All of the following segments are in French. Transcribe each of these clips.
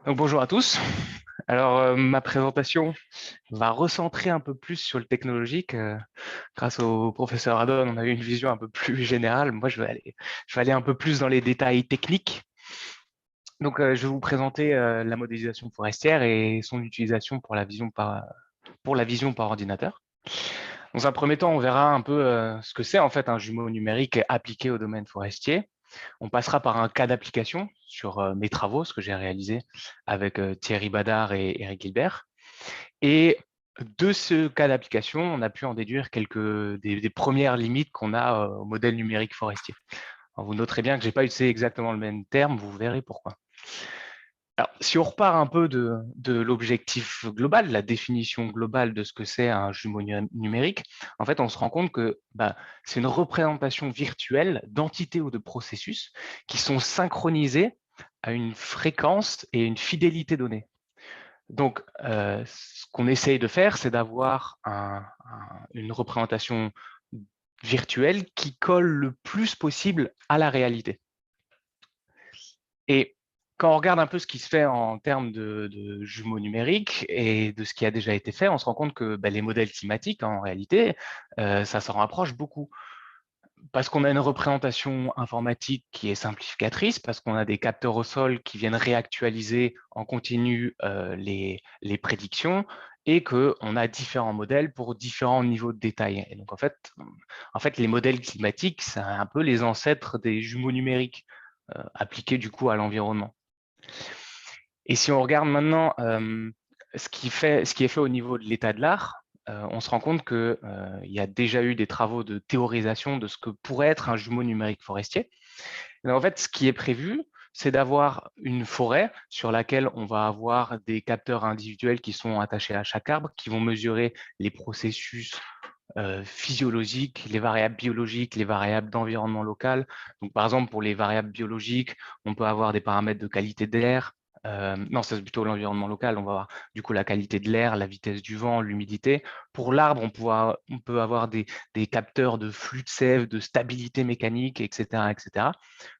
Donc, bonjour à tous. Alors, ma présentation va recentrer un peu plus sur le technologique. Grâce au professeur Adon, on a eu une vision un peu plus générale. Moi, je vais aller un peu plus dans les détails techniques. Donc, je vais vous présenter la modélisation forestière et son utilisation pour la vision par ordinateur. Dans un premier temps, on verra un peu ce que c'est en fait un jumeau numérique appliqué au domaine forestier. On passera par un cas d'application sur mes travaux, ce que j'ai réalisé avec Thierry Badard et Eric Gilbert. Et de ce cas d'application, on a pu en déduire des premières limites qu'on a au modèle numérique forestier. Alors, vous noterez bien que je n'ai pas utilisé exactement le même terme, vous verrez pourquoi. Alors, si on repart un peu de l'objectif global, la définition globale de ce que c'est un jumeau numérique, en fait, on se rend compte que c'est une représentation virtuelle d'entités ou de processus qui sont synchronisés à une fréquence et une fidélité donnée. Donc, ce qu'on essaye de faire, c'est d'avoir une représentation virtuelle qui colle le plus possible à la réalité. Et quand on regarde un peu ce qui se fait en termes de jumeaux numériques et de ce qui a déjà été fait, on se rend compte que les modèles climatiques, en réalité, ça s'en rapproche beaucoup. Parce qu'on a une représentation informatique qui est simplificatrice, parce qu'on a des capteurs au sol qui viennent réactualiser en continu les prédictions, et qu'on a différents modèles pour différents niveaux de détail. Et donc, en fait, les modèles climatiques, c'est un peu les ancêtres des jumeaux numériques appliqués du coup à l'environnement. Et si on regarde maintenant ce qui est fait au niveau de l'état de l'art, on se rend compte qu'il y a déjà eu des travaux de théorisation de ce que pourrait être un jumeau numérique forestier. Et en fait, ce qui est prévu, c'est d'avoir une forêt sur laquelle on va avoir des capteurs individuels qui sont attachés à chaque arbre, qui vont mesurer les processus physiologiques, les variables biologiques, les variables d'environnement local. Donc, par exemple, pour les variables biologiques, on peut avoir des paramètres de qualité de l'air. Non, c'est plutôt l'environnement local. On va avoir du coup la qualité de l'air, la vitesse du vent, l'humidité. Pour l'arbre, on peut avoir des capteurs de flux de sève, de stabilité mécanique, etc., etc.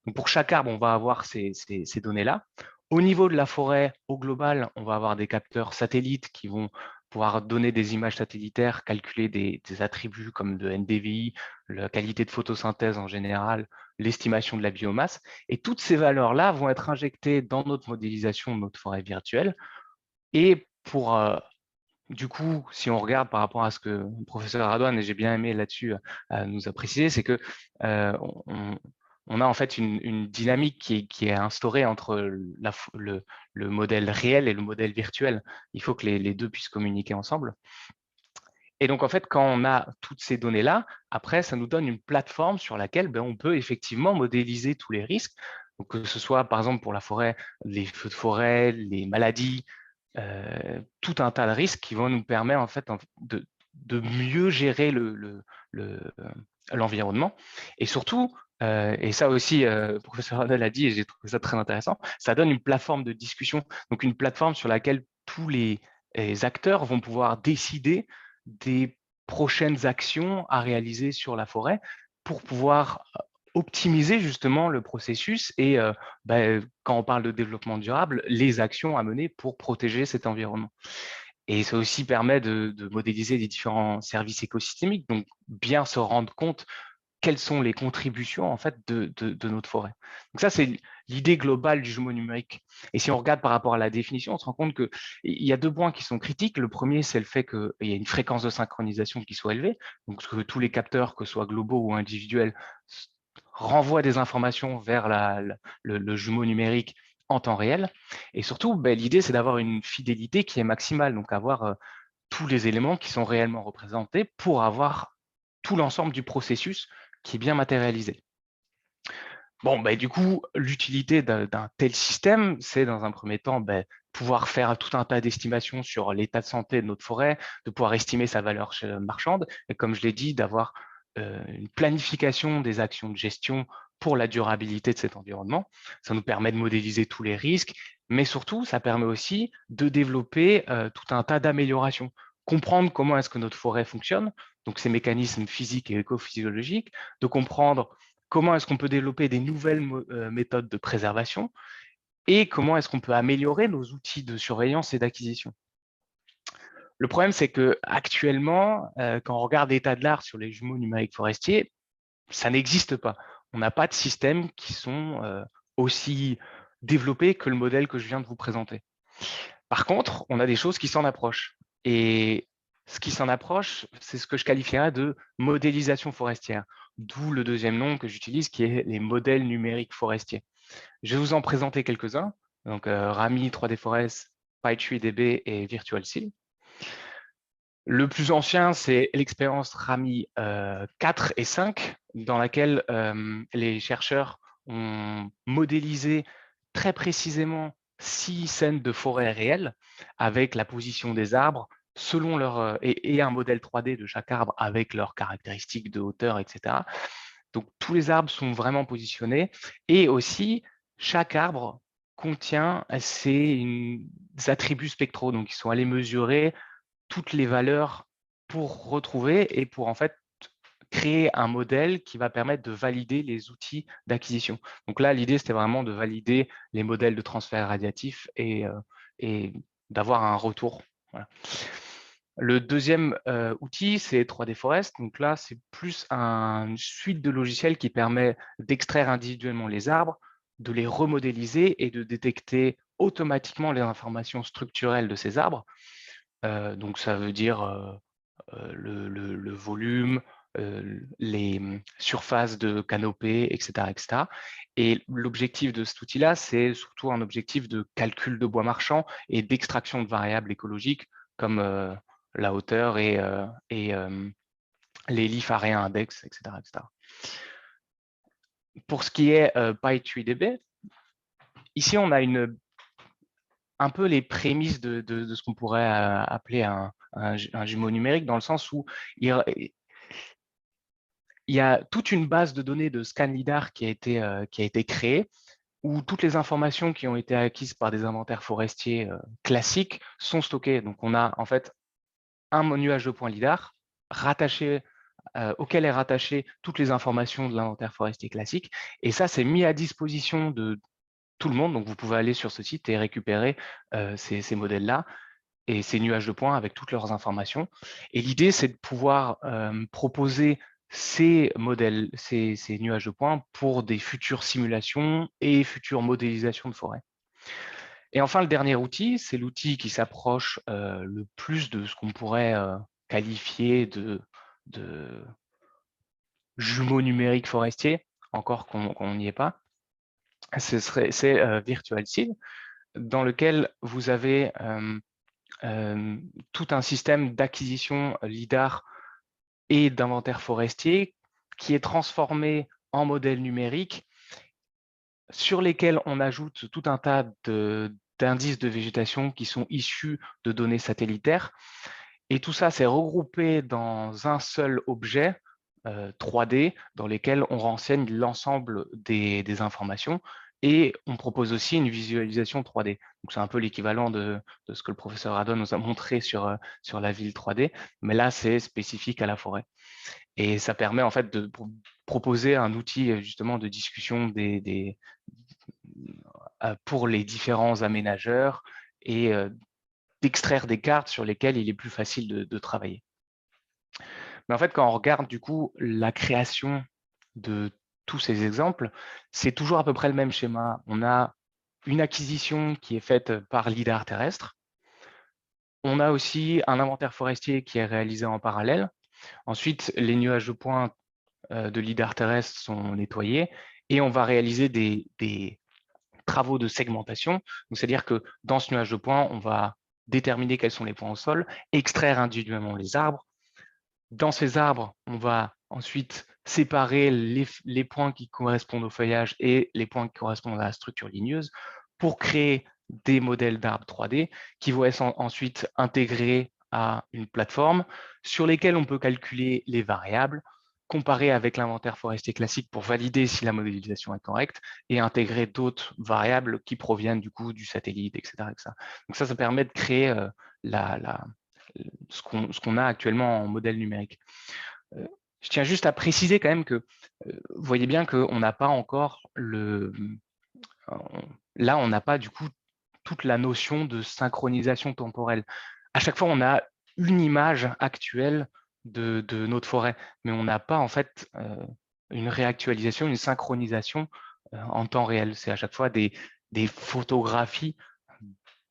Donc, pour chaque arbre, on va avoir ces données-là. Au niveau de la forêt, au global, on va avoir des capteurs satellites qui vont pouvoir donner des images satellitaires, calculer des attributs comme le NDVI, la qualité de photosynthèse en général, l'estimation de la biomasse. Et toutes ces valeurs-là vont être injectées dans notre modélisation de notre forêt virtuelle. Et du coup, si on regarde par rapport à ce que le professeur Radouane, et j'ai bien aimé là-dessus, nous a précisé, c'est que on, on a en fait une dynamique qui est instaurée entre le modèle réel et le modèle virtuel. Il faut que les deux puissent communiquer ensemble. Et donc, en fait, quand on a toutes ces données-là, après, ça nous donne une plateforme sur laquelle on peut effectivement modéliser tous les risques. Donc, que ce soit, par exemple, pour la forêt, les feux de forêt, les maladies, tout un tas de risques qui vont nous permettre en fait de mieux gérer l'environnement. Et surtout, et ça aussi, le professeur Adel a dit, et j'ai trouvé ça très intéressant, ça donne une plateforme de discussion, donc une plateforme sur laquelle tous les acteurs vont pouvoir décider des prochaines actions à réaliser sur la forêt pour pouvoir optimiser justement le processus et quand on parle de développement durable, les actions à mener pour protéger cet environnement. Et ça aussi permet de modéliser les différents services écosystémiques, donc bien se rendre compte quelles sont les contributions en fait de notre forêt. Donc ça, c'est l'idée globale du jumeau numérique. Et si on regarde par rapport à la définition, on se rend compte qu'il y a deux points qui sont critiques. Le premier, c'est le fait qu'il y a une fréquence de synchronisation qui soit élevée, donc que tous les capteurs, que ce soit globaux ou individuels, renvoient des informations vers le jumeau numérique en temps réel. Et surtout, l'idée, c'est d'avoir une fidélité qui est maximale, donc avoir tous les éléments qui sont réellement représentés pour avoir tout l'ensemble du processus qui est bien matérialisé. Bon, du coup, l'utilité d'un tel système, c'est dans un premier temps pouvoir faire tout un tas d'estimations sur l'état de santé de notre forêt, de pouvoir estimer sa valeur marchande, et comme je l'ai dit, d'avoir une planification des actions de gestion pour la durabilité de cet environnement. Ça nous permet de modéliser tous les risques, mais surtout, ça permet aussi de développer tout un tas d'améliorations, comprendre comment est-ce que notre forêt fonctionne, donc ces mécanismes physiques et éco-physiologiques, de comprendre comment est-ce qu'on peut développer des nouvelles méthodes de préservation et comment est-ce qu'on peut améliorer nos outils de surveillance et d'acquisition. Le problème, c'est qu'actuellement, quand on regarde l'état de l'art sur les jumeaux numériques forestiers, ça n'existe pas. On n'a pas de systèmes qui sont aussi développés que le modèle que je viens de vous présenter. Par contre, on a des choses qui s'en approchent. Et ce qui s'en approche, c'est ce que je qualifierais de modélisation forestière, d'où le deuxième nom que j'utilise, qui est les modèles numériques forestiers. Je vais vous en présenter quelques-uns. Donc, Rami 3D Forest, PyTreeDB et VirtualSeal. Le plus ancien, c'est l'expérience Rami 4 et 5, dans laquelle les chercheurs ont modélisé très précisément 6 scènes de forêt réelles avec la position des arbres selon leur et un modèle 3D de chaque arbre avec leurs caractéristiques de hauteur, etc. Donc tous les arbres sont vraiment positionnés et aussi chaque arbre contient ses attributs spectraux, donc ils sont allés mesurer toutes les valeurs pour retrouver et pour en fait créer un modèle qui va permettre de valider les outils d'acquisition. Donc là, l'idée, c'était vraiment de valider les modèles de transfert radiatif et d'avoir un retour. Voilà. Le deuxième outil, c'est 3D Forest. Donc là, c'est plus une suite de logiciels qui permet d'extraire individuellement les arbres, de les remodéliser et de détecter automatiquement les informations structurelles de ces arbres. Donc ça veut dire le volume, les surfaces de canopée, etc., etc. Et l'objectif de cet outil-là, c'est surtout un objectif de calcul de bois marchand et d'extraction de variables écologiques comme la hauteur et les leaf area index, etc., etc. Pour ce qui est PyTreeDB, ici on a un peu les prémices de ce qu'on pourrait appeler un jumeau numérique, dans le sens où il y a toute une base de données de scan lidar qui a été créée, où toutes les informations qui ont été acquises par des inventaires forestiers classiques sont stockées. Donc on a en fait un nuage de points lidar rattaché auquel est rattaché toutes les informations de l'inventaire forestier classique. Et ça, c'est mis à disposition de tout le monde. Donc, vous pouvez aller sur ce site et récupérer ces modèles-là et ces nuages de points avec toutes leurs informations. Et l'idée, c'est de pouvoir proposer ces modèles, ces nuages de points pour des futures simulations et futures modélisations de forêt. Et enfin, le dernier outil, c'est l'outil qui s'approche le plus de ce qu'on pourrait qualifier de jumeaux numériques forestiers, encore qu'on n'y est pas. C'est VirtualSeal, dans lequel vous avez tout un système d'acquisition lidar et d'inventaire forestier qui est transformé en modèle numérique sur lesquels on ajoute tout un tas d'indices de végétation qui sont issus de données satellitaires. Et tout ça, c'est regroupé dans un seul objet 3D dans lesquels on renseigne l'ensemble des informations et on propose aussi une visualisation 3D. Donc, c'est un peu l'équivalent de ce que le professeur Radon nous a montré sur la ville 3D, mais là, c'est spécifique à la forêt. Et ça permet en fait de proposer un outil justement de discussion pour les différents aménageurs et d'extraire des cartes sur lesquelles il est plus facile de travailler. Mais en fait, quand on regarde du coup la création de tous ces exemples, c'est toujours à peu près le même schéma. On a une acquisition qui est faite par lidar terrestre. On a aussi un inventaire forestier qui est réalisé en parallèle. Ensuite, les nuages de points de lidar terrestre sont nettoyés et on va réaliser des travaux de segmentation. C'est-à-dire que dans ce nuage de points, on va déterminer quels sont les points au sol, extraire individuellement les arbres. Dans ces arbres, on va ensuite séparer les points qui correspondent au feuillage et les points qui correspondent à la structure ligneuse pour créer des modèles d'arbres 3D qui vont être ensuite intégrés à une plateforme sur lesquelles on peut calculer les variables, comparer avec l'inventaire forestier classique pour valider si la modélisation est correcte et intégrer d'autres variables qui proviennent du coup du satellite, etc. Donc ça permet de créer ce qu'on a actuellement en modèle numérique. Je tiens juste à préciser quand même que vous voyez bien qu'on n'a pas encore Là, on n'a pas du coup toute la notion de synchronisation temporelle. À chaque fois, on a une image actuelle de notre forêt, mais on n'a pas en fait une réactualisation, une synchronisation en temps réel. C'est à chaque fois des photographies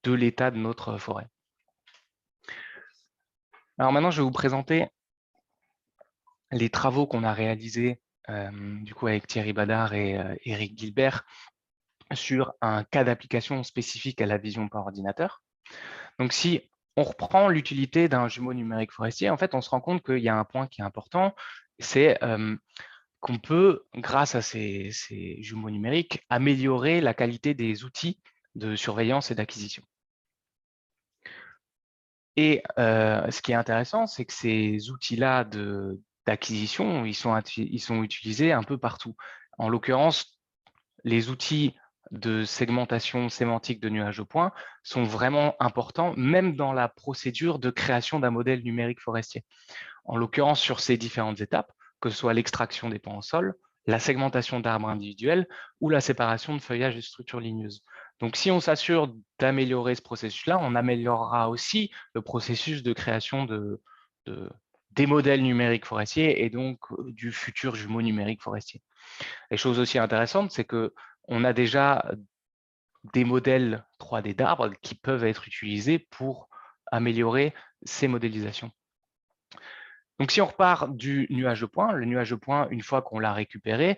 de l'état de notre forêt. Alors maintenant, je vais vous présenter les travaux qu'on a réalisés du coup avec Thierry Badard et Eric Gilbert sur un cas d'application spécifique à la vision par ordinateur. Donc, si on reprend l'utilité d'un jumeau numérique forestier, en fait, on se rend compte qu'il y a un point qui est important, c'est qu'on peut, grâce à ces jumeaux numériques, améliorer la qualité des outils de surveillance et d'acquisition. Et ce qui est intéressant, c'est que ces outils-là d'acquisition, ils sont utilisés un peu partout. En l'occurrence, les outils de segmentation sémantique de nuages de points sont vraiment importants, même dans la procédure de création d'un modèle numérique forestier. En l'occurrence, sur ces différentes étapes, que ce soit l'extraction des pans au sol, la segmentation d'arbres individuels ou la séparation de feuillage et de structures ligneuses. Donc, si on s'assure d'améliorer ce processus-là, on améliorera aussi le processus de création des modèles numériques forestiers et donc du futur jumeau numérique forestier. Les choses aussi intéressantes, c'est qu'on a déjà des modèles 3D d'arbres qui peuvent être utilisés pour améliorer ces modélisations. Donc, si on repart du nuage de points, le nuage de points, une fois qu'on l'a récupéré,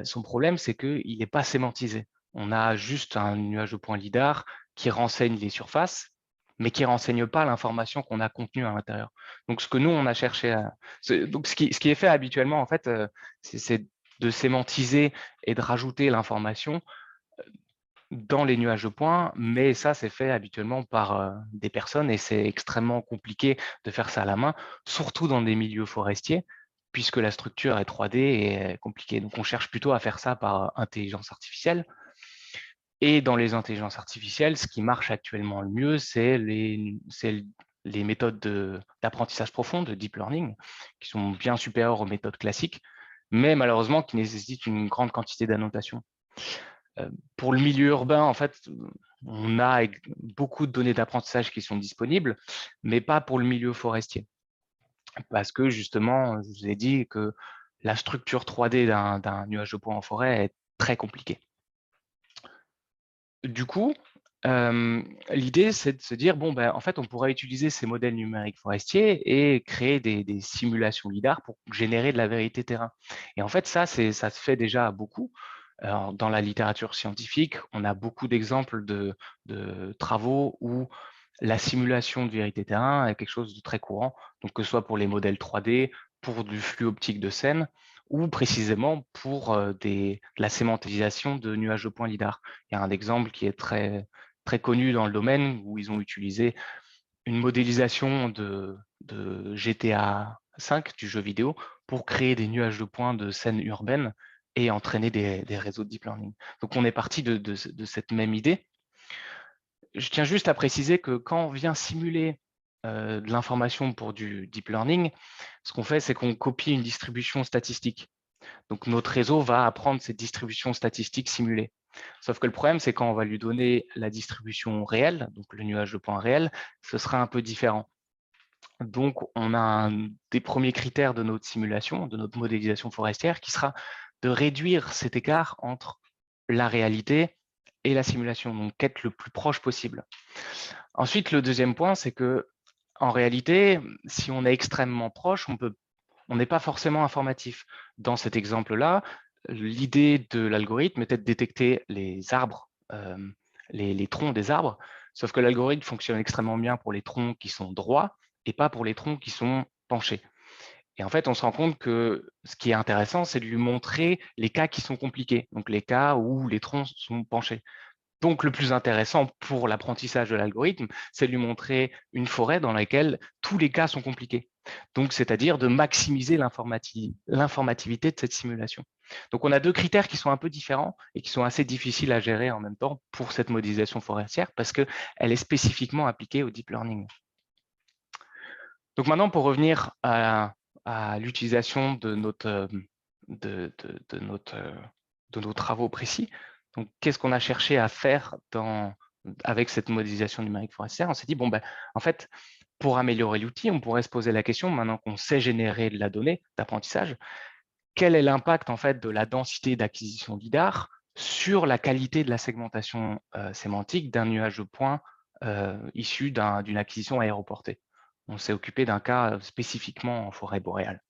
son problème, c'est qu'il n'est pas sémantisé. On a juste un nuage de points LIDAR qui renseigne les surfaces, mais qui ne renseigne pas l'information qu'on a contenue à l'intérieur. Donc, ce que nous, on a cherché à… Donc, ce qui est fait habituellement, en fait, c'est de sémantiser et de rajouter l'information dans les nuages de points, mais ça, c'est fait habituellement par des personnes et c'est extrêmement compliqué de faire ça à la main, surtout dans des milieux forestiers, puisque la structure est 3D et est compliquée. Donc, on cherche plutôt à faire ça par intelligence artificielle. Et dans les intelligences artificielles, ce qui marche actuellement le mieux, c'est les méthodes d'apprentissage profond, de deep learning, qui sont bien supérieures aux méthodes classiques, mais malheureusement qui nécessitent une grande quantité d'annotation. Pour le milieu urbain, en fait, on a beaucoup de données d'apprentissage qui sont disponibles, mais pas pour le milieu forestier. Parce que justement, je vous ai dit que la structure 3D d'un nuage de points en forêt est très compliquée. Du coup, l'idée, c'est de se dire, bon, ben, en fait, on pourrait utiliser ces modèles numériques forestiers et créer des simulations LIDAR pour générer de la vérité terrain. Et en fait, ça se fait déjà beaucoup. Alors, dans la littérature scientifique, on a beaucoup d'exemples de travaux où la simulation de vérité terrain est quelque chose de très courant, donc que ce soit pour les modèles 3D, pour du flux optique de scène, ou précisément pour de la sémantisation de nuages de points LIDAR. Il y a un exemple qui est très, très connu dans le domaine où ils ont utilisé une modélisation de GTA 5, du jeu vidéo, pour créer des nuages de points de scènes urbaines et entraîner des réseaux de deep learning. Donc, on est parti de cette même idée. Je tiens juste à préciser que quand on vient simuler de l'information pour du deep learning, ce qu'on fait, c'est qu'on copie une distribution statistique. Donc, notre réseau va apprendre cette distribution statistique simulée. Sauf que le problème, c'est quand on va lui donner la distribution réelle, donc le nuage de points réel, ce sera un peu différent. Donc, on a un des premiers critères de notre simulation, de notre modélisation forestière, qui sera de réduire cet écart entre la réalité et la simulation, donc être le plus proche possible. Ensuite, le deuxième point, c'est que en réalité, si on est extrêmement proche, on n'est pas forcément informatif. Dans cet exemple-là, l'idée de l'algorithme était de détecter les arbres, les troncs des arbres, sauf que l'algorithme fonctionne extrêmement bien pour les troncs qui sont droits et pas pour les troncs qui sont penchés. Et en fait, on se rend compte que ce qui est intéressant, c'est de lui montrer les cas qui sont compliqués, donc les cas où les troncs sont penchés. Donc, le plus intéressant pour l'apprentissage de l'algorithme, c'est de lui montrer une forêt dans laquelle tous les cas sont compliqués. Donc, c'est-à-dire de maximiser l'informativité de cette simulation. Donc, on a deux critères qui sont un peu différents et qui sont assez difficiles à gérer en même temps pour cette modélisation forestière parce qu'elle est spécifiquement appliquée au deep learning. Donc, maintenant, pour revenir à l'utilisation de nos travaux précis, Donc, qu'est-ce qu'on a cherché à faire avec cette modélisation numérique forestière? On s'est dit, bon, ben, en fait, pour améliorer l'outil, on pourrait se poser la question, maintenant qu'on sait générer de la donnée d'apprentissage, quel est l'impact en fait de la densité d'acquisition lidar sur la qualité de la segmentation sémantique d'un nuage de points issu d'une acquisition aéroportée? On s'est occupé d'un cas spécifiquement en forêt boréale.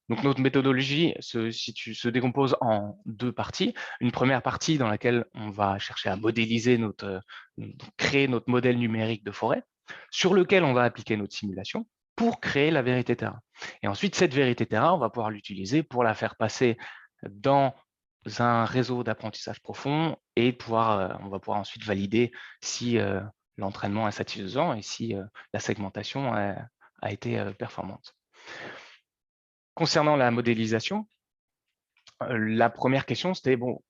Donc, notre méthodologie se décompose en deux parties. Une première partie dans laquelle on va chercher à modéliser créer notre modèle numérique de forêt, sur lequel on va appliquer notre simulation pour créer la vérité terrain. Et ensuite, cette vérité terrain, on va pouvoir l'utiliser pour la faire passer dans un réseau d'apprentissage profond et on va pouvoir ensuite valider si l'entraînement est satisfaisant et si la segmentation a été performante. Concernant la modélisation, la première question, c'était bon,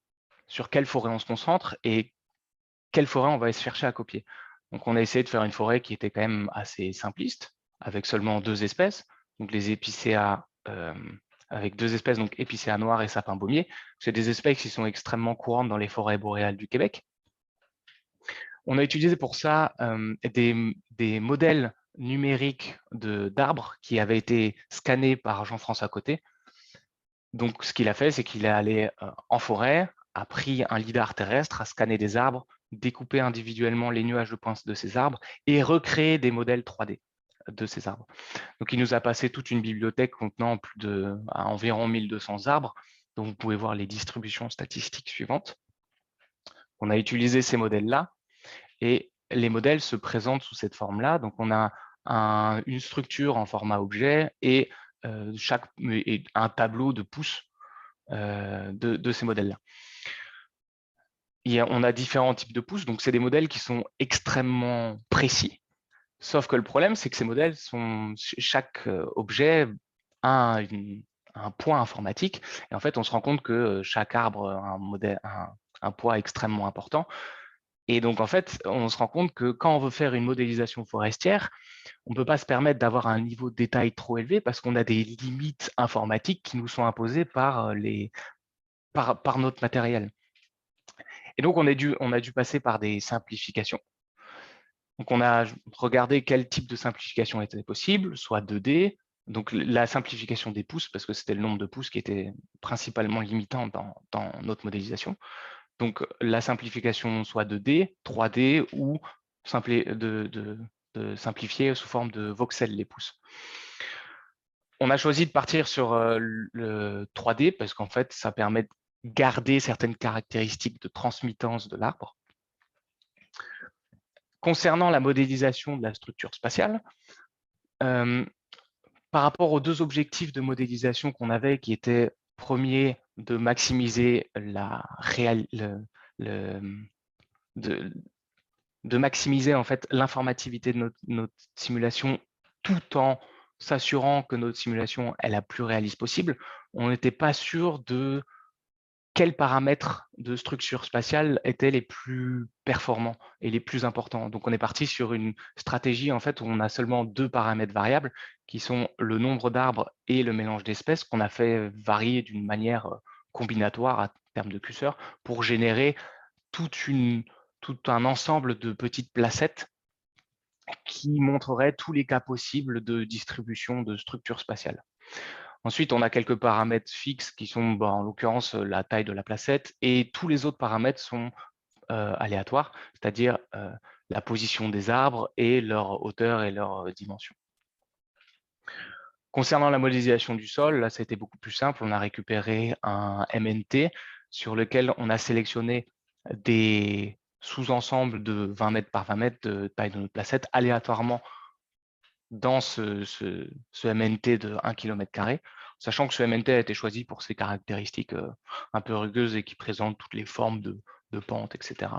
sur quelle forêt on se concentre et quelle forêt on va chercher à copier. Donc, on a essayé de faire une forêt qui était quand même assez simpliste, avec seulement deux espèces, donc les épicéas, avec deux espèces, donc épicéa noir et sapin baumier. C'est des espèces qui sont extrêmement courantes dans les forêts boréales du Québec. On a utilisé pour ça des modèles numériques d'arbres qui avaient été scannés par Jean-François Côté. Donc, ce qu'il a fait, c'est qu'il est allé en forêt, a pris un lidar terrestre, a scanné des arbres, découpé individuellement les nuages de points de ces arbres et recréé des modèles 3D de ces arbres. Donc, il nous a passé toute une bibliothèque contenant environ 1200 arbres, dont vous pouvez voir les distributions statistiques suivantes. On a utilisé ces modèles-là et les modèles se présentent sous cette forme-là. Donc, on a une structure en format objet et un tableau de pouces de ces modèles-là. On a différents types de pouces, donc c'est des modèles qui sont extrêmement précis, sauf que le problème, c'est que ces modèles chaque objet a un poids informatique, et en fait, on se rend compte que chaque arbre a un poids extrêmement important, et donc en fait, on se rend compte que quand on veut faire une modélisation forestière, on ne peut pas se permettre d'avoir un niveau de détail trop élevé parce qu'on a des limites informatiques qui nous sont imposées par notre matériel. Et donc, on a dû passer par des simplifications. Donc, on a regardé quel type de simplification était possible, soit 2D, donc la simplification des pouces, parce que c'était le nombre de pouces qui était principalement limitant dans notre modélisation. Donc, la simplification soit 2D, 3D ou de simplifier sous forme de voxels les pouces. On a choisi de partir sur le 3D parce qu'en fait, ça permet de garder certaines caractéristiques de transmittance de l'arbre. Concernant la modélisation de la structure spatiale, par rapport aux deux objectifs de modélisation qu'on avait, qui étaient, premier, de maximiser de maximiser en fait l'informativité de notre simulation, tout en s'assurant que notre simulation est la plus réaliste possible, on n'était pas sûr de quels paramètres de structure spatiale étaient les plus performants et les plus importants. Donc, on est parti sur une stratégie en fait, où on a seulement deux paramètres variables qui sont le nombre d'arbres et le mélange d'espèces qu'on a fait varier d'une manière combinatoire à terme de curseur pour générer tout un ensemble de petites placettes qui montreraient tous les cas possibles de distribution de structure spatiale. Ensuite, on a quelques paramètres fixes qui sont, en l'occurrence, la taille de la placette, et tous les autres paramètres sont aléatoires, c'est-à-dire la position des arbres et leur hauteur et leur dimension. Concernant la modélisation du sol, là, ça a été beaucoup plus simple. On a récupéré un MNT sur lequel on a sélectionné des sous-ensembles de 20 mètres par 20 mètres de taille de notre placette aléatoirement dans ce MNT de 1 km², sachant que ce MNT a été choisi pour ses caractéristiques un peu rugueuses et qui présentent toutes les formes de pente, etc.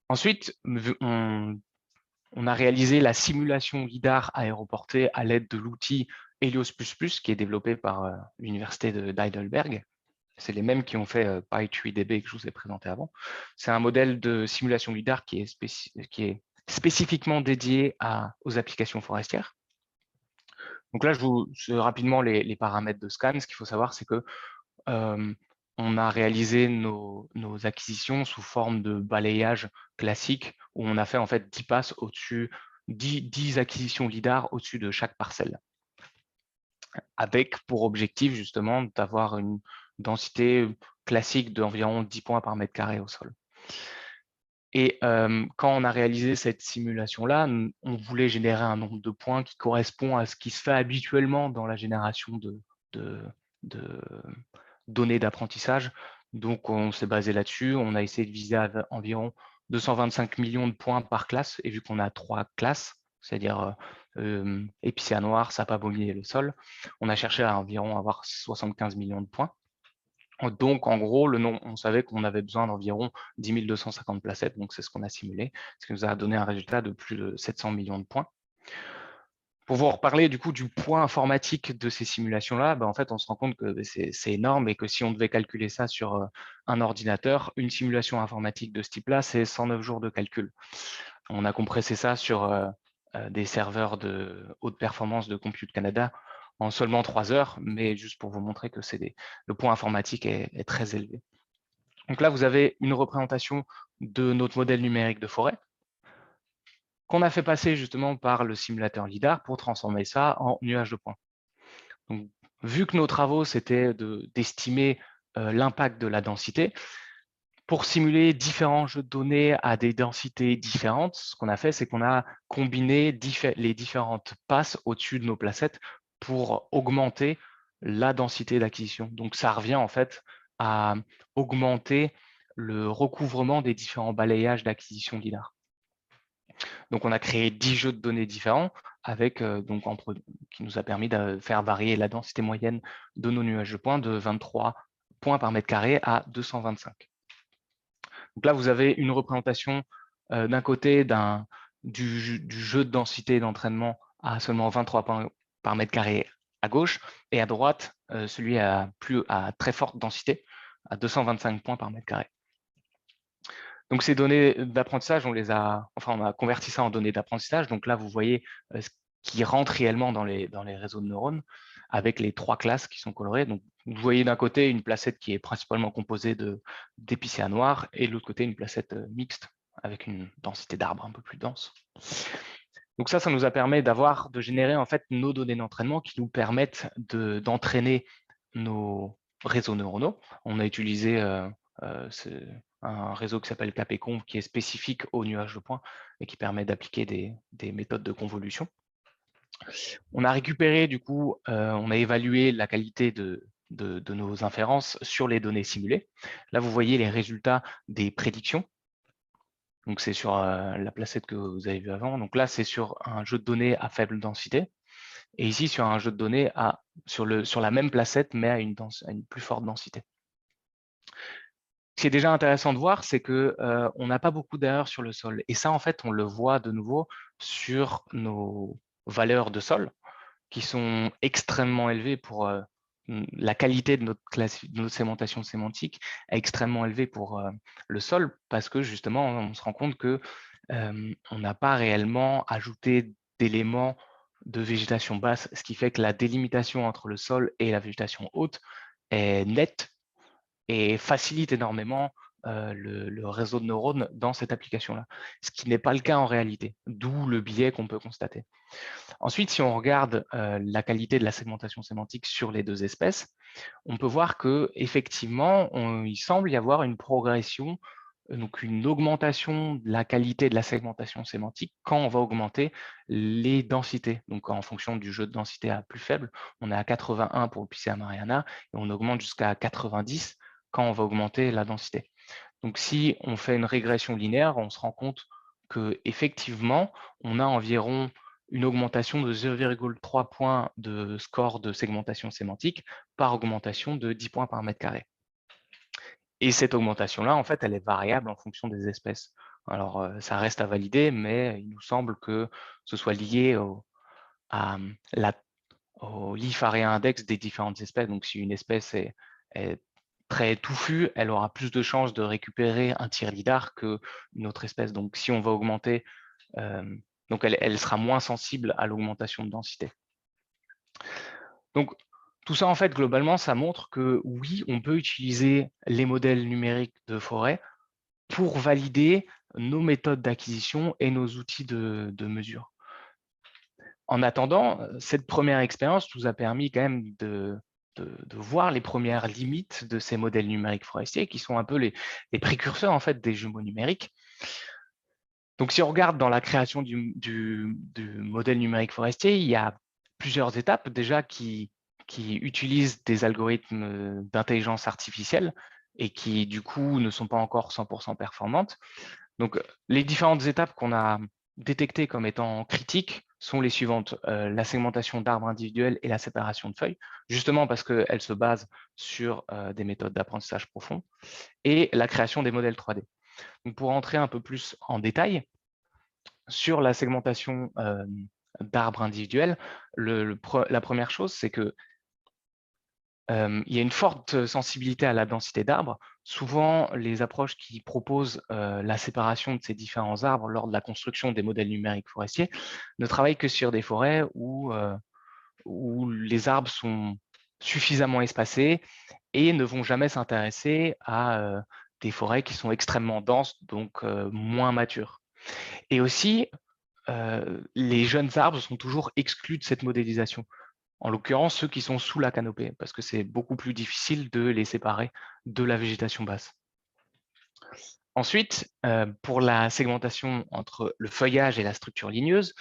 Ensuite, on a réalisé la simulation lidar aéroportée à l'aide de l'outil Helios++, qui est développé par l'université d'Heidelberg. C'est les mêmes qui ont fait PI3DB que je vous ai présenté avant. C'est un modèle de simulation lidar qui est spécifiquement dédié aux applications forestières. Donc là, rapidement les paramètres de scan. Ce qu'il faut savoir, c'est que on a réalisé nos acquisitions sous forme de balayage classique, où on a fait en fait 10 passes au-dessus, 10 acquisitions lidar au-dessus de chaque parcelle, avec pour objectif justement d'avoir une densité classique d'environ 10 points par mètre carré au sol. Et quand on a réalisé cette simulation-là, on voulait générer un nombre de points qui correspond à ce qui se fait habituellement dans la génération de données d'apprentissage. Donc, on s'est basé là-dessus. On a essayé de viser à environ 225 millions de points par classe. Et vu qu'on a 3 classes, c'est-à-dire épicéa noir, sapin baumier et le sol, on a cherché à environ avoir 75 millions de points. Donc, en gros, on savait qu'on avait besoin d'environ 10 250 placettes, donc c'est ce qu'on a simulé, ce qui nous a donné un résultat de plus de 700 millions de points. Pour vous reparler du coup du poids informatique de ces simulations-là, en fait, on se rend compte que c'est énorme et que si on devait calculer ça sur un ordinateur, une simulation informatique de ce type-là, c'est 109 jours de calcul. On a compressé ça sur des serveurs de haute performance de Compute Canada en seulement 3 heures, mais juste pour vous montrer que le poids informatique est très élevé. Donc là, vous avez une représentation de notre modèle numérique de forêt qu'on a fait passer justement par le simulateur LIDAR pour transformer ça en nuage de points. Donc, vu que nos travaux, c'était d'estimer l'impact de la densité, pour simuler différents jeux de données à des densités différentes, ce qu'on a fait, c'est qu'on a combiné les différentes passes au-dessus de nos placettes pour augmenter la densité d'acquisition. Donc, ça revient en fait à augmenter le recouvrement des différents balayages d'acquisition lidar. Donc, on a créé 10 jeux de données différents avec, qui nous a permis de faire varier la densité moyenne de nos nuages de points de 23 points par mètre carré à 225. Donc là, vous avez une représentation d'un côté du jeu de densité d'entraînement à seulement 23 points par mètre carré à gauche, et à droite, celui à très forte densité, à 225 points par mètre carré. Donc ces données d'apprentissage, on a converti ça en données d'apprentissage. Donc là, vous voyez ce qui rentre réellement dans les réseaux de neurones avec les 3 classes qui sont colorées. Donc vous voyez d'un côté une placette qui est principalement composée d'épicéa noir et de l'autre côté une placette mixte avec une densité d'arbre un peu plus dense. Donc ça nous a permis de générer en fait nos données d'entraînement qui nous permettent d'entraîner nos réseaux neuronaux. On a utilisé un réseau qui s'appelle KP-Conv qui est spécifique au nuage de points et qui permet d'appliquer des méthodes de convolution. On a récupéré, du coup, on a évalué la qualité de nos inférences sur les données simulées. Là, vous voyez les résultats des prédictions. Donc, c'est sur la placette que vous avez vue avant. Donc là, c'est sur un jeu de données à faible densité. Et ici, sur un jeu de données sur la même placette, mais à une plus forte densité. Ce qui est déjà intéressant de voir, c'est qu'on n'a pas beaucoup d'erreurs sur le sol. Et ça, en fait, on le voit de nouveau sur nos valeurs de sol, qui sont extrêmement élevées pour la qualité de notre segmentation sémantique est extrêmement élevée pour le sol, parce que justement, on se rend compte que on n'a pas réellement ajouté d'éléments de végétation basse, ce qui fait que la délimitation entre le sol et la végétation haute est nette et facilite énormément le réseau de neurones dans cette application-là, ce qui n'est pas le cas en réalité, d'où le biais qu'on peut constater. Ensuite, si on regarde la qualité de la segmentation sémantique sur les 2 espèces, on peut voir qu'effectivement, il semble y avoir une progression, donc une augmentation de la qualité de la segmentation sémantique quand on va augmenter les densités. Donc, en fonction du jeu de densité à plus faible, on est à 81 pour Epicéa mariana et on augmente jusqu'à 90 quand on va augmenter la densité. Donc, si on fait une régression linéaire, on se rend compte qu'effectivement, on a environ une augmentation de 0,3 points de score de segmentation sémantique par augmentation de 10 points par mètre carré. Et cette augmentation-là, en fait, elle est variable en fonction des espèces. Alors, ça reste à valider, mais il nous semble que ce soit lié au leaf area index des différentes espèces. Donc, si une espèce est très touffue, elle aura plus de chances de récupérer un tir lidar qu'une autre espèce. Donc, si on va augmenter, donc elle sera moins sensible à l'augmentation de densité. Donc, Tout ça, en fait, globalement, ça montre que oui, on peut utiliser les modèles numériques de forêt pour valider nos méthodes d'acquisition et nos outils de mesure. En attendant, cette première expérience nous a permis quand même de voir les premières limites de ces modèles numériques forestiers, qui sont un peu les précurseurs en fait des jumeaux numériques. Donc, si on regarde dans la création du modèle numérique forestier, il y a plusieurs étapes déjà qui utilisent des algorithmes d'intelligence artificielle et qui, du coup, ne sont pas encore 100% performantes. Donc, les différentes étapes qu'on a détectées comme étant critiques sont les suivantes. La segmentation d'arbres individuels et la séparation de feuilles, justement parce qu'elles se basent sur des méthodes d'apprentissage profond, et la création des modèles 3D. Donc, pour entrer un peu plus en détail, sur la segmentation d'arbres individuels, la première chose, c'est que il y a une forte sensibilité à la densité d'arbres. Souvent, les approches qui proposent la séparation de ces différents arbres lors de la construction des modèles numériques forestiers ne travaillent que sur des forêts où les arbres sont suffisamment espacés et ne vont jamais s'intéresser à des forêts qui sont extrêmement denses, donc moins matures. Et aussi, les jeunes arbres sont toujours exclus de cette modélisation. En l'occurrence, ceux qui sont sous la canopée, parce que c'est beaucoup plus difficile de les séparer de la végétation basse. Ensuite, pour la segmentation entre le feuillage et la structure ligneuse,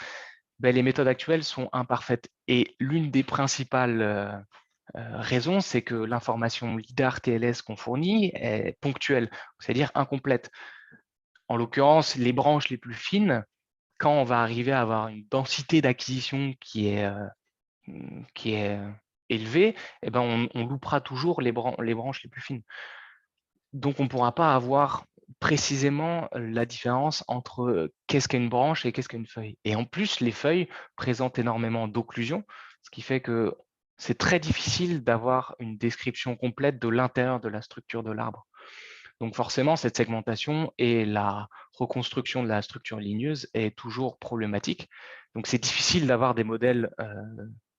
les méthodes actuelles sont imparfaites. Et l'une des principales raisons, c'est que l'information LIDAR-TLS qu'on fournit est ponctuelle, c'est-à-dire incomplète. En l'occurrence, les branches les plus fines, quand on va arriver à avoir une densité d'acquisition qui est élevée, eh ben on loupera toujours les branches les plus fines. Donc, on ne pourra pas avoir précisément la différence entre qu'est-ce qu'une branche et qu'est-ce qu'une feuille. Et en plus, les feuilles présentent énormément d'occlusion, ce qui fait que c'est très difficile d'avoir une description complète de l'intérieur de la structure de l'arbre. Donc forcément, cette segmentation et la reconstruction de la structure ligneuse est toujours problématique. Donc c'est difficile d'avoir des modèles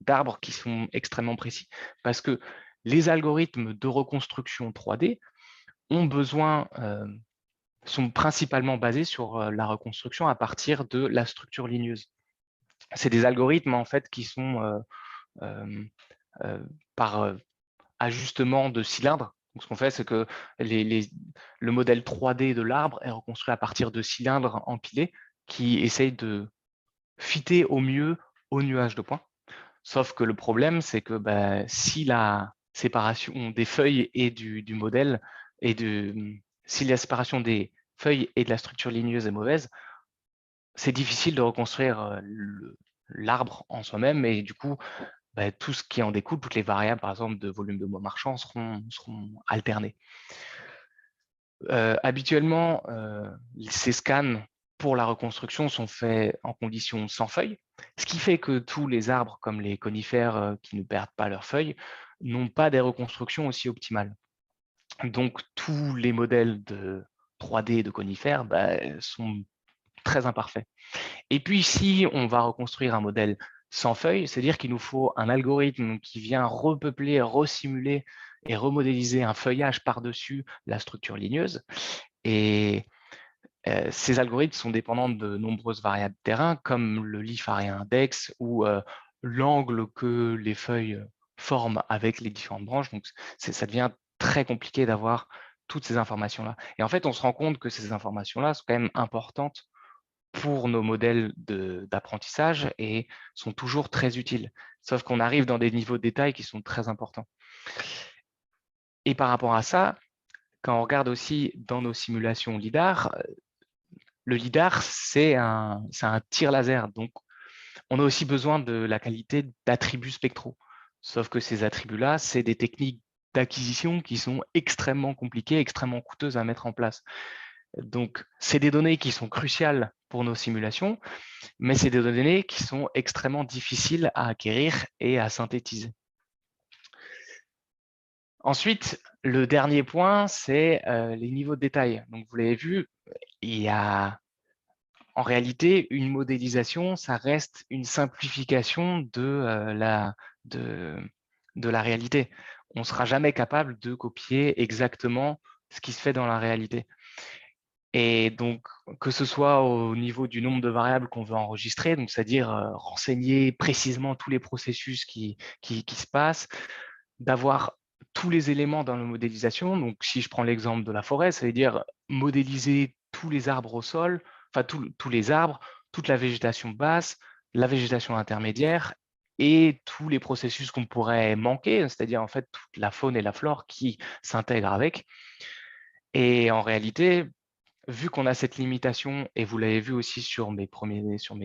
d'arbres qui sont extrêmement précis parce que les algorithmes de reconstruction 3D sont principalement basés sur la reconstruction à partir de la structure ligneuse. C'est des algorithmes en fait qui sont par ajustement de cylindres. Donc, ce qu'on fait, c'est que le modèle 3D de l'arbre est reconstruit à partir de cylindres empilés qui essayent de fitter au mieux au nuage de points. Sauf que le problème, c'est que si la séparation des feuilles et du modèle si la séparation des feuilles et de la structure ligneuse est mauvaise, c'est difficile de reconstruire l'arbre en soi-même et du coup, tout ce qui en découle, toutes les variables, par exemple, de volume de bois marchand seront alternées. Habituellement, ces scans pour la reconstruction sont faits en conditions sans feuilles, ce qui fait que tous les arbres, comme les conifères qui ne perdent pas leurs feuilles, n'ont pas des reconstructions aussi optimales. Donc, tous les modèles de 3D de conifères sont très imparfaits. Et puis, si on va reconstruire un modèle sans feuilles, c'est-à-dire qu'il nous faut un algorithme qui vient repeupler, resimuler et remodéliser un feuillage par-dessus la structure ligneuse. Et ces algorithmes sont dépendants de nombreuses variables de terrain, comme le leaf area index ou l'angle que les feuilles forment avec les différentes branches. Donc, ça devient très compliqué d'avoir toutes ces informations-là. Et en fait, on se rend compte que ces informations-là sont quand même importantes pour nos modèles d'apprentissage et sont toujours très utiles. Sauf qu'on arrive dans des niveaux de détail qui sont très importants. Et par rapport à ça, quand on regarde aussi dans nos simulations LIDAR, le LIDAR, c'est un tir laser. Donc, on a aussi besoin de la qualité d'attributs spectraux. Sauf que ces attributs-là, c'est des techniques d'acquisition qui sont extrêmement compliquées, extrêmement coûteuses à mettre en place. Donc, c'est des données qui sont cruciales pour nos simulations, mais c'est des données qui sont extrêmement difficiles à acquérir et à synthétiser. Ensuite, le dernier point, c'est les niveaux de détail. Donc, vous l'avez vu, il y a en réalité une modélisation, ça reste une simplification de de la réalité. On ne sera jamais capable de copier exactement ce qui se fait dans la réalité. Et donc, que ce soit au niveau du nombre de variables qu'on veut enregistrer, donc c'est-à-dire renseigner précisément tous les processus qui se passent, d'avoir tous les éléments dans la modélisation. Donc, si je prends l'exemple de la forêt, ça veut dire modéliser tous les arbres au sol, enfin tous les arbres, toute la végétation basse, la végétation intermédiaire et tous les processus qu'on pourrait manquer, c'est-à-dire en fait toute la faune et la flore qui s'intègrent avec. Et en réalité, vu qu'on a cette limitation, et vous l'avez vu aussi sur mes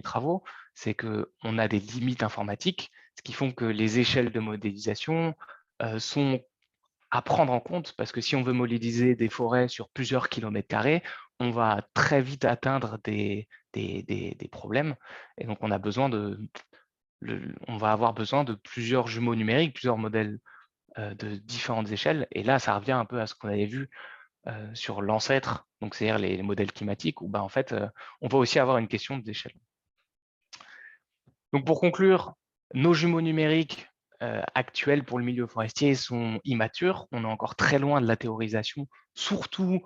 travaux, c'est qu'on a des limites informatiques, ce qui font que les échelles de modélisation sont à prendre en compte, parce que si on veut modéliser des forêts sur plusieurs kilomètres carrés, on va très vite atteindre des problèmes. Et donc, on va avoir besoin de plusieurs jumeaux numériques, plusieurs modèles de différentes échelles. Et là, ça revient un peu à ce qu'on avait vu sur l'ancêtre, donc c'est-à-dire les modèles climatiques, où en fait, on va aussi avoir une question d'échelle. Donc pour conclure, nos jumeaux numériques actuels pour le milieu forestier sont immatures. On est encore très loin de la théorisation, surtout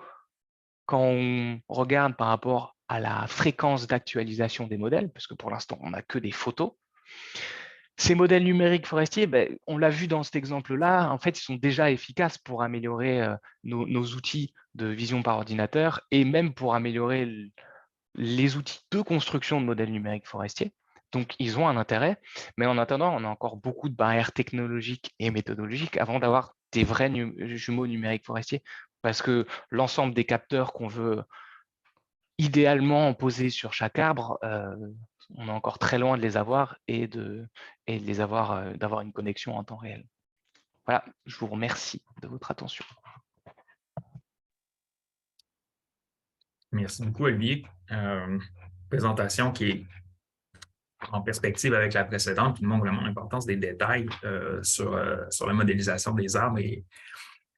quand on regarde par rapport à la fréquence d'actualisation des modèles, parce que pour l'instant, on n'a que des photos. Ces modèles numériques forestiers, on l'a vu dans cet exemple-là, en fait, ils sont déjà efficaces pour améliorer nos outils de vision par ordinateur et même pour améliorer les outils de construction de modèles numériques forestiers. Donc, ils ont un intérêt, mais en attendant, on a encore beaucoup de barrières technologiques et méthodologiques avant d'avoir des vrais jumeaux numériques forestiers, parce que l'ensemble des capteurs qu'on veut idéalement poser sur chaque arbre, on est encore très loin de les avoir et de les avoir, d'avoir une connexion en temps réel. Voilà, je vous remercie de votre attention. Merci beaucoup, Olivier. Présentation qui est en perspective avec la précédente, qui montre vraiment l'importance des détails sur la modélisation des arbres. Et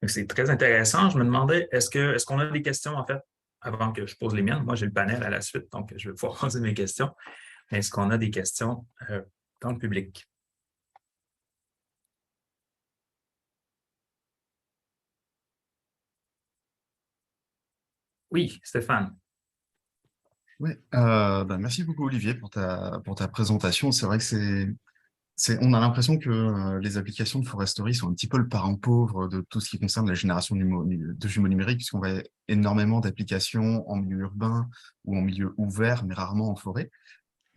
c'est très intéressant. Je me demandais, est-ce qu'on a des questions, en fait, avant que je pose les miennes? Moi, j'ai le panel à la suite, donc je vais pouvoir poser mes questions. Est-ce qu'on a des questions dans le public? Oui, Stéphane. Oui, merci beaucoup Olivier pour ta présentation. C'est vrai que on a l'impression que les applications de foresterie sont un petit peu le parent pauvre de tout ce qui concerne la génération de jumeaux numériques, puisqu'on voit énormément d'applications en milieu urbain ou en milieu ouvert, mais rarement en forêt.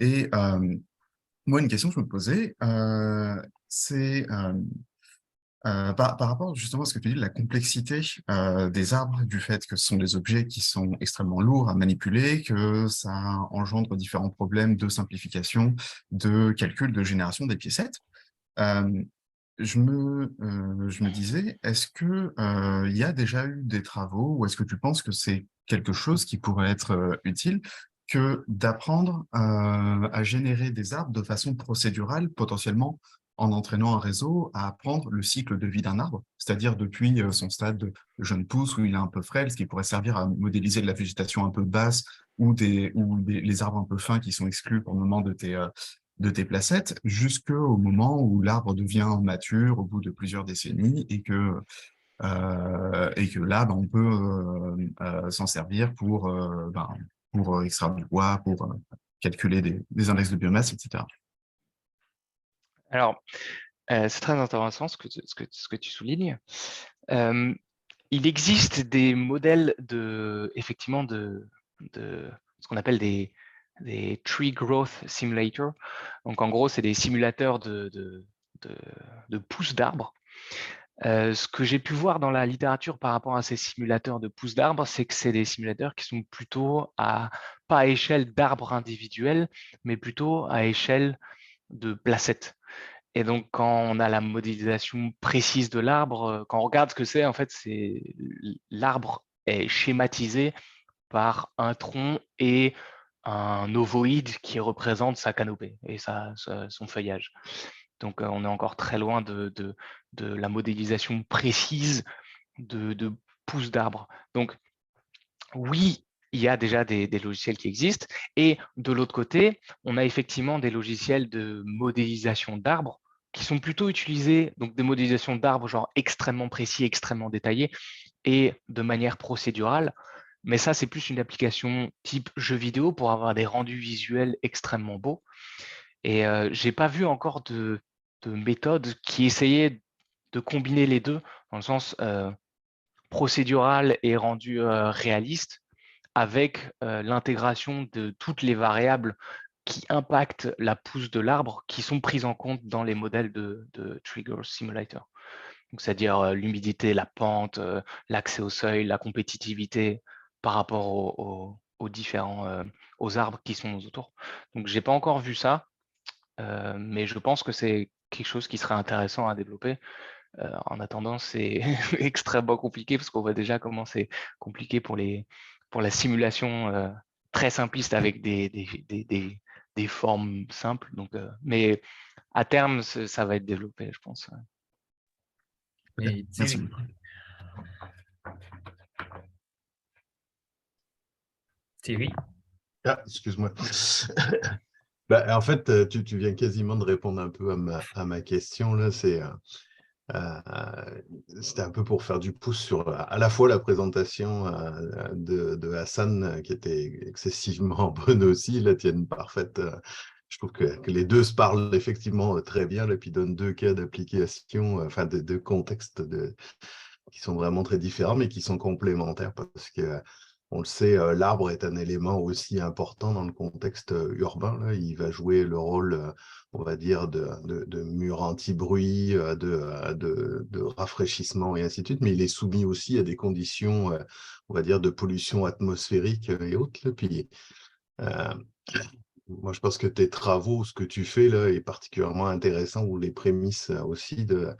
Et moi, une question que je me posais, c'est par rapport justement à ce que tu dis, de la complexité des arbres, du fait que ce sont des objets qui sont extrêmement lourds à manipuler, que ça engendre différents problèmes de simplification, de calcul, de génération des piécettes. Euh, je me disais, est-ce que il y a déjà eu des travaux ou est-ce que tu penses que c'est quelque chose qui pourrait être utile que d'apprendre à générer des arbres de façon procédurale, potentiellement en entraînant un réseau à apprendre le cycle de vie d'un arbre, c'est-à-dire depuis son stade de jeune pousse où il est un peu frêle, ce qui pourrait servir à modéliser de la végétation un peu basse ou les arbres un peu fins qui sont exclus pour le moment de tes placettes, jusqu'au moment où l'arbre devient mature au bout de plusieurs décennies et que là, on peut s'en servir pour extraire du bois, pour calculer des index de biomasse, etc. Alors, c'est très intéressant ce que tu soulignes. Il existe des modèles effectivement de ce qu'on appelle des Tree Growth Simulator. Donc, en gros, c'est des simulateurs de pousses d'arbres. Ce que j'ai pu voir dans la littérature par rapport à ces simulateurs de pousses d'arbres, c'est que c'est des simulateurs qui sont plutôt pas à échelle d'arbres individuels, mais plutôt à échelle de placettes. Et donc, quand on a la modélisation précise de l'arbre, quand on regarde ce que c'est, en fait, l'arbre est schématisé par un tronc et un ovoïde qui représente sa canopée et son feuillage. Donc, on est encore très loin de la modélisation précise de pousses d'arbres. Donc, oui, il y a déjà des logiciels qui existent. Et de l'autre côté, on a effectivement des logiciels de modélisation d'arbres qui sont plutôt utilisés, donc des modélisations d'arbres genre extrêmement précis, extrêmement détaillés, et de manière procédurale. Mais ça, c'est plus une application type jeu vidéo pour avoir des rendus visuels extrêmement beaux. Et je n'ai pas vu encore de méthode qui essayait de combiner les deux, dans le sens procédural et rendu réaliste, avec l'intégration de toutes les variables qui impactent la pousse de l'arbre, qui sont prises en compte dans les modèles de Trigger Simulator. C'est-à-dire l'humidité, la pente, l'accès au seuil, la compétitivité par rapport aux différents aux arbres qui sont autour. Donc, j'ai pas encore vu ça, mais je pense que c'est quelque chose qui serait intéressant à développer. En attendant, c'est extrêmement compliqué parce qu'on voit déjà comment c'est compliqué pour la simulation très simpliste avec des formes simples. Donc, mais à terme, ça va être développé, je pense. Et Merci. Thierry? Ah, excuse-moi. En fait, tu viens quasiment de répondre un peu à ma question. Là, c'était un peu pour faire du pouce sur à la fois la présentation de Hassan, qui était excessivement bonne aussi, la tienne parfaite. Je trouve que les deux se parlent effectivement très bien, et puis donnent deux cas d'application, enfin de contextes qui sont vraiment très différents, mais qui sont complémentaires parce que on le sait, l'arbre est un élément aussi important dans le contexte urbain. Là. Il va jouer le rôle, on va dire, de mur anti-bruit, de rafraîchissement et ainsi de suite, mais il est soumis aussi à des conditions, on va dire, de pollution atmosphérique et autres. Là. Puis, moi, je pense que tes travaux, ce que tu fais là, est particulièrement intéressant, ou les prémices aussi de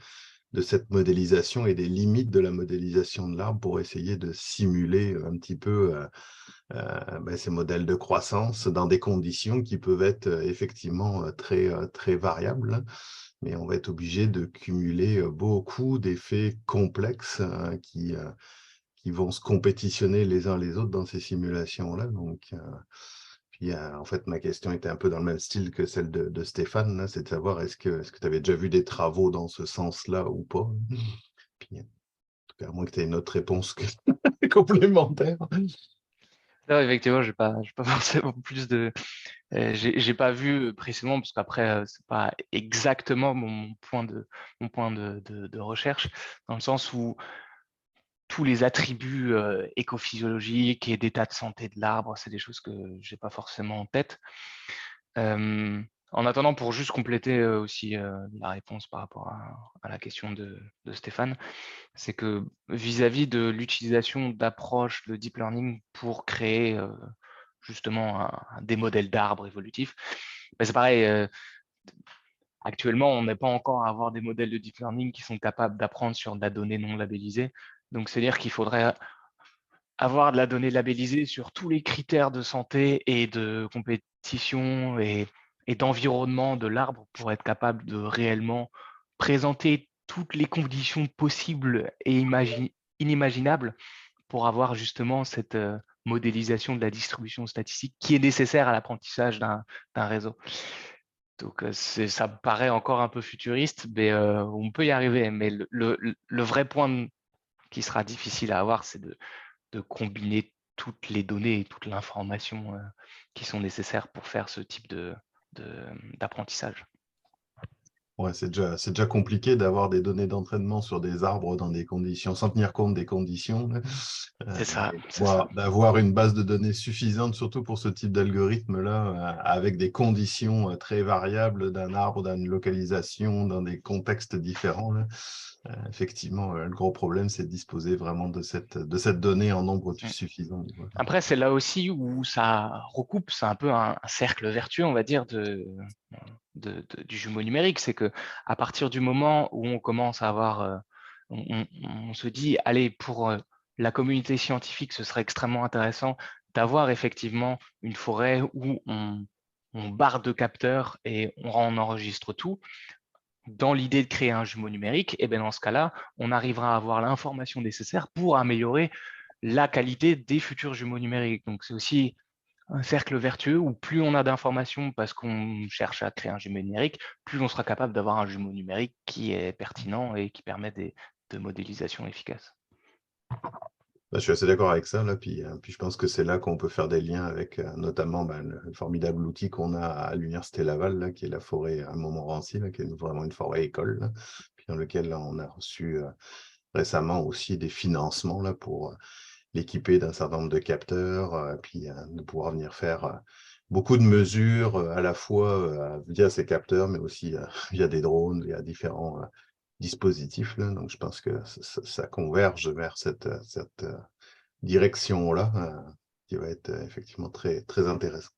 cette modélisation et des limites de la modélisation de l'arbre pour essayer de simuler un petit peu ces modèles de croissance dans des conditions qui peuvent être effectivement très variables, hein. Mais on va être obligé de cumuler beaucoup d'effets complexes qui vont se compétitionner les uns les autres dans ces simulations-là. Donc, puis, en fait, ma question était un peu dans le même style que celle de Stéphane, là, c'est de savoir est-ce que tu avais déjà vu des travaux dans ce sens-là ou pas? Puis, en tout cas, à moins que tu aies une autre réponse complémentaire. Non, effectivement, j'ai pas forcément plus de. J'ai pas vu précisément parce qu'après c'est pas exactement mon point de recherche, dans le sens où tous les attributs écophysiologiques et d'état de santé de l'arbre, c'est des choses que j'ai pas forcément en tête. En attendant, pour juste compléter aussi la réponse par rapport à la question de Stéphane, c'est que vis-à-vis de l'utilisation d'approches de deep learning pour créer justement des modèles d'arbres évolutifs, c'est pareil. Actuellement, on n'est pas encore à avoir des modèles de deep learning qui sont capables d'apprendre sur de la donnée non labellisée. Donc, c'est-à-dire qu'il faudrait avoir de la donnée labellisée sur tous les critères de santé et de compétition et d'environnement de l'arbre pour être capable de réellement présenter toutes les conditions possibles et inimaginables pour avoir justement cette modélisation de la distribution statistique qui est nécessaire à l'apprentissage d'un réseau. Donc, ça me paraît encore un peu futuriste, mais on peut y arriver. Mais le vrai point qui sera difficile à avoir, c'est de combiner toutes les données et toute l'information qui sont nécessaires pour faire ce type d'apprentissage. Ouais, c'est déjà compliqué d'avoir des données d'entraînement sur des arbres dans des conditions, sans tenir compte des conditions. C'est ça. D'avoir une base de données suffisante, surtout pour ce type d'algorithme-là, avec des conditions très variables d'un arbre, d'une localisation, dans des contextes différents. Là. Effectivement, le gros problème, c'est de disposer vraiment de cette donnée en nombre suffisant. Après, c'est là aussi où ça recoupe, c'est un peu un cercle vertueux, on va dire, du jumeau numérique. C'est que à partir du moment où on commence à avoir, on se dit, allez, pour la communauté scientifique, ce serait extrêmement intéressant d'avoir effectivement une forêt où on barre de capteurs et on enregistre tout. Dans l'idée de créer un jumeau numérique, et bien dans ce cas-là, on arrivera à avoir l'information nécessaire pour améliorer la qualité des futurs jumeaux numériques. Donc, c'est aussi un cercle vertueux où plus on a d'informations parce qu'on cherche à créer un jumeau numérique, plus on sera capable d'avoir un jumeau numérique qui est pertinent et qui permet de modélisation efficace. Je suis assez d'accord avec ça, là, puis je pense que c'est là qu'on peut faire des liens avec notamment le formidable outil qu'on a à l'Université Laval, là, qui est la forêt à Montmorency, là, qui est vraiment une forêt école, là, puis dans lequel là, on a reçu récemment aussi des financements là, pour l'équiper d'un certain nombre de capteurs, puis de pouvoir venir faire beaucoup de mesures à la fois via ces capteurs, mais aussi via des drones, via différents dispositifs. Là. Donc, je pense que ça converge vers cette direction-là qui va être effectivement très, très intéressante.